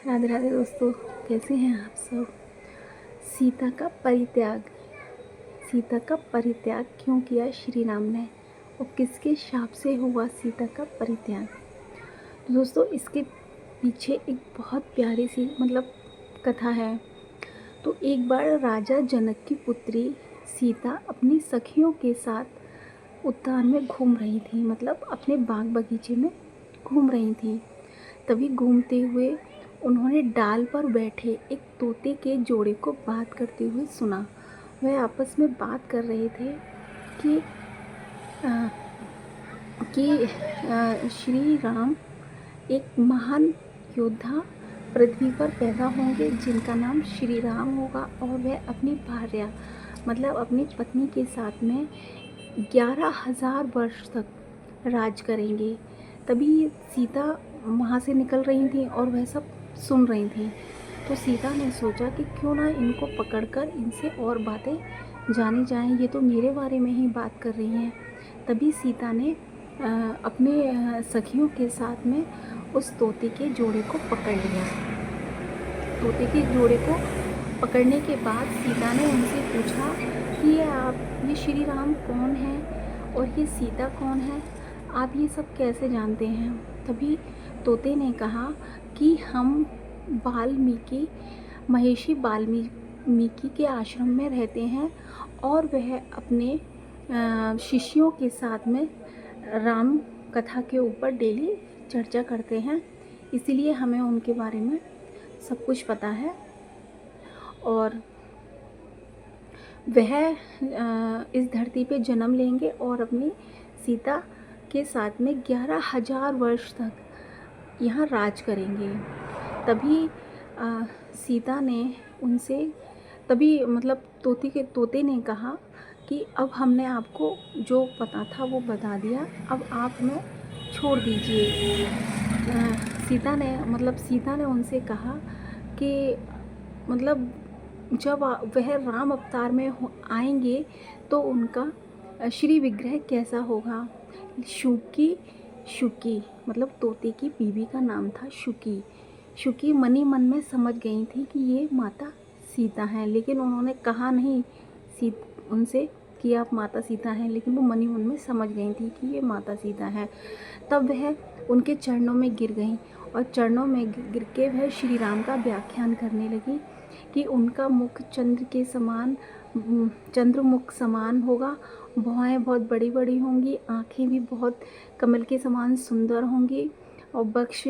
राधे राधे दोस्तों, कैसे हैं आप सब। सीता का परित्याग। सीता का परित्याग क्यों किया श्री राम ने और किसके शाप से हुआ सीता का परित्याग। तो दोस्तों, इसके पीछे एक बहुत प्यारी सी कथा है। तो एक बार राजा जनक की पुत्री सीता अपनी सखियों के साथ उद्यान में घूम रही थी, अपने बाग बगीचे में घूम रही थी। तभी घूमते हुए उन्होंने डाल पर बैठे एक तोते के जोड़े को बात करते हुए सुना। वह आपस में बात कर रहे थे कि आ, श्री राम एक महान योद्धा पृथ्वी पर पैदा होंगे जिनका नाम श्री राम होगा, और वह अपनी भार्या अपनी पत्नी के साथ में 11,000 वर्ष तक राज करेंगे। तभी सीता वहाँ से निकल रही थी और वह सब सुन रही थी। तो सीता ने सोचा कि क्यों ना इनको पकड़कर इनसे और बातें जानी जाएं, ये तो मेरे बारे में ही बात कर रही हैं। तभी सीता ने अपने सखियों के साथ में उस तोते के जोड़े को पकड़ लिया। तोते के जोड़े को पकड़ने के बाद सीता ने उनसे पूछा कि ये श्री राम कौन है और ये सीता कौन है, आप ये सब कैसे जानते हैं। तभी तोते ने कहा कि हम महर्षि वाल्मीकि के आश्रम में रहते हैं और वह अपने शिष्यों के साथ में राम कथा के ऊपर डेली चर्चा करते हैं, इसीलिए हमें उनके बारे में सब कुछ पता है। और वह इस धरती पे जन्म लेंगे और अपनी सीता के साथ में 11,000 वर्ष तक यहाँ राज करेंगे। तभी सीता ने उनसे तोते ने कहा कि अब हमने आपको जो पता था वो बता दिया, अब आप हमें छोड़ दीजिए। सीता ने उनसे कहा कि जब वह राम अवतार में आएंगे तो उनका श्री विग्रह कैसा होगा। शुकी तोते की बीवी का नाम था शुकी। शुकी मनी मन में समझ गई थी कि ये माता सीता हैं, लेकिन उन्होंने कहा नहीं उनसे कि आप माता सीता हैं, लेकिन वो मनी मन में समझ गई थी कि ये माता सीता हैं। तब वह उनके चरणों में गिर गई और चरणों में गिर के वह श्री राम का व्याख्यान करने लगी कि उनका मुख चंद्रमुख समान होगा, भौहें बहुत बड़ी बड़ी होंगी, आँखें भी बहुत कमल के समान सुंदर होंगी और वक्ष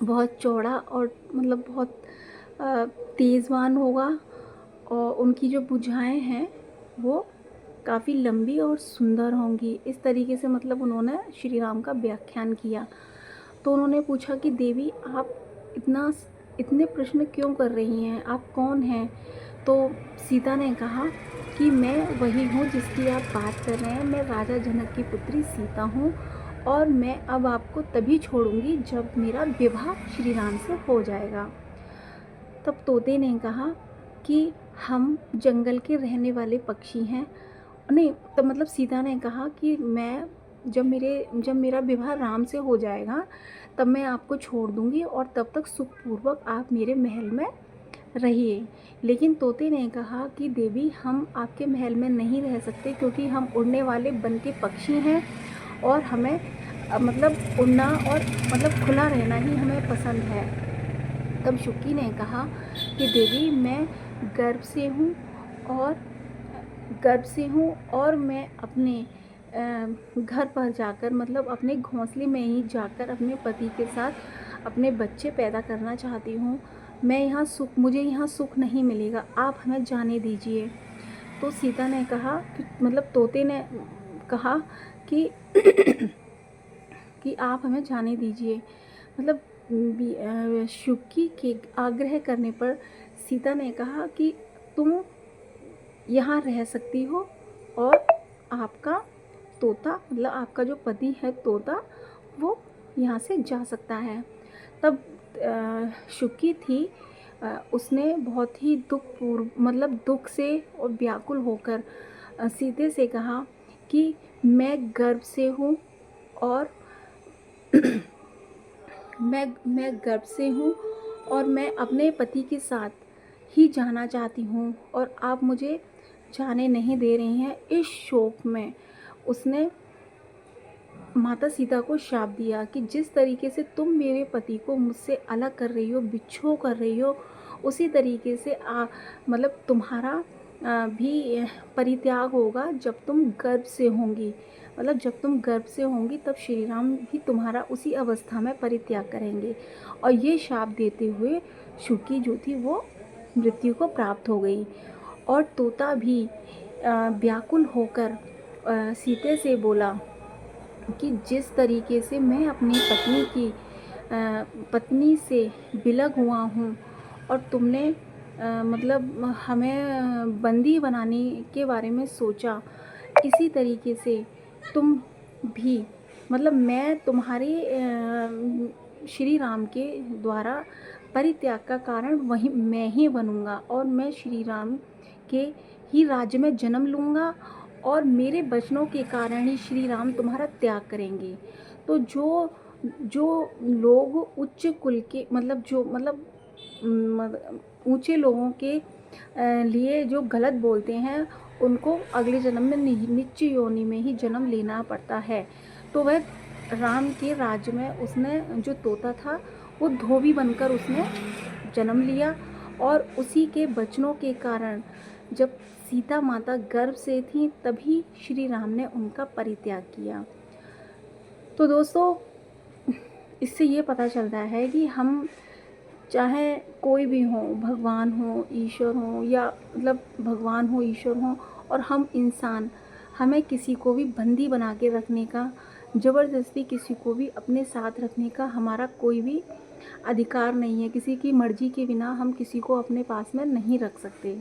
बहुत चौड़ा और बहुत तेज़वान होगा, और उनकी जो भुजाएं हैं वो काफ़ी लंबी और सुंदर होंगी। इस तरीके से उन्होंने श्री राम का व्याख्यान किया। तो उन्होंने पूछा कि देवी, आप इतने प्रश्न क्यों कर रही हैं, आप कौन हैं। तो सीता ने कहा कि मैं वही हूँ जिसकी आप बात कर रहे हैं, मैं राजा जनक की पुत्री सीता हूँ और मैं अब आपको तभी छोड़ूंगी जब मेरा विवाह श्री राम से हो जाएगा। तब तोते ने कहा कि हम जंगल के रहने वाले पक्षी हैं। नहीं, तो सीता ने कहा कि मैं जब मेरा विवाह राम से हो जाएगा तब मैं आपको छोड़ दूंगी और तब तक सुखपूर्वक आप मेरे महल में रहिए। लेकिन तोते ने कहा कि देवी, हम आपके महल में नहीं रह सकते क्योंकि हम उड़ने वाले वन के पक्षी हैं और हमें उड़ना और खुला रहना ही हमें पसंद है। तब शुकी ने कहा कि देवी, मैं गर्भ से हूँ और मैं अपने घर पर जाकर अपने घोंसले में ही जाकर अपने पति के साथ अपने बच्चे पैदा करना चाहती हूँ। मुझे यहाँ सुख नहीं मिलेगा, आप हमें जाने दीजिए। तो सीता ने कहा कि तोते ने कहा कि कि आप हमें जाने दीजिए। शुकी के आग्रह करने पर सीता ने कहा कि तुम यहाँ रह सकती हो और आपका तोता आपका जो पति है तोता, वो यहाँ से जा सकता है। तब शुकी थी, उसने बहुत ही दुख से और व्याकुल होकर सीते से कहा कि मैं गर्भ से हूँ और मैं गर्भ से हूँ और मैं अपने पति के साथ ही जाना चाहती हूँ और आप मुझे जाने नहीं दे रही हैं। इस शोक में उसने माता सीता को शाप दिया कि जिस तरीके से तुम मेरे पति को मुझसे अलग कर रही हो, बिच्छू कर रही हो, उसी तरीके से मतलब तुम्हारा भी परित्याग होगा जब तुम गर्भ से होंगी। मतलब जब तुम गर्भ से होंगी तब श्री राम भी तुम्हारा उसी अवस्था में परित्याग करेंगे। और ये शाप देते हुए शुकी जो थी वो मृत्यु को प्राप्त हो गई। और तोता भी व्याकुल होकर सीते से बोला कि जिस तरीके से मैं अपनी पत्नी से बिलग हुआ हूँ और तुमने मतलब हमें बंदी बनाने के बारे में सोचा, इसी तरीके से तुम भी मतलब मैं तुम्हारे श्री राम के द्वारा परित्याग का कारण वही मैं ही बनूंगा और मैं श्री राम के ही राज्य में जन्म लूँगा और मेरे वचनों के कारण ही श्री राम तुम्हारा त्याग करेंगे। तो जो जो लोग उच्च कुल के मतलब जो ऊंचे लोगों के लिए जो गलत बोलते हैं उनको अगले जन्म में नीच योनि में ही जन्म लेना पड़ता है। तो वह राम के राज्य में उसने जो तोता था वो धोबी बनकर उसने जन्म लिया और उसी के वचनों के कारण जब सीता माता गर्भ से थी तभी श्री राम ने उनका परित्याग किया। तो दोस्तों इससे ये पता चलता है कि हम चाहे कोई भी हो, भगवान हो, ईश्वर हो या मतलब भगवान हो, ईश्वर हो और हम इंसान, हमें किसी को भी बंदी बना के रखने का, ज़बरदस्ती किसी को भी अपने साथ रखने का हमारा कोई भी अधिकार नहीं है। किसी की मर्ज़ी के बिना हम किसी को अपने पास में नहीं रख सकते।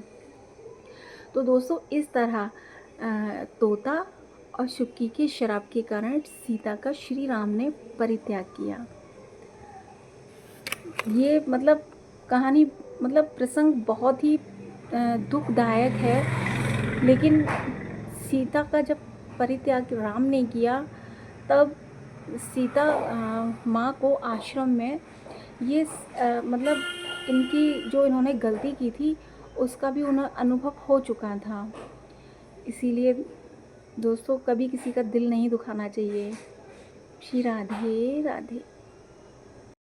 तो दोस्तों इस तरह तोता और शुक्की के श्राप के कारण सीता का श्री राम ने परित्याग किया। ये मतलब कहानी मतलब प्रसंग बहुत ही दुखदायक है, लेकिन सीता का जब परित्याग राम ने किया तब सीता माँ को आश्रम में ये मतलब इनकी जो इन्होंने गलती की थी उसका भी उन्हें अनुभव हो चुका था। इसीलिए दोस्तों कभी किसी का दिल नहीं दुखाना चाहिए। श्री राधे राधे।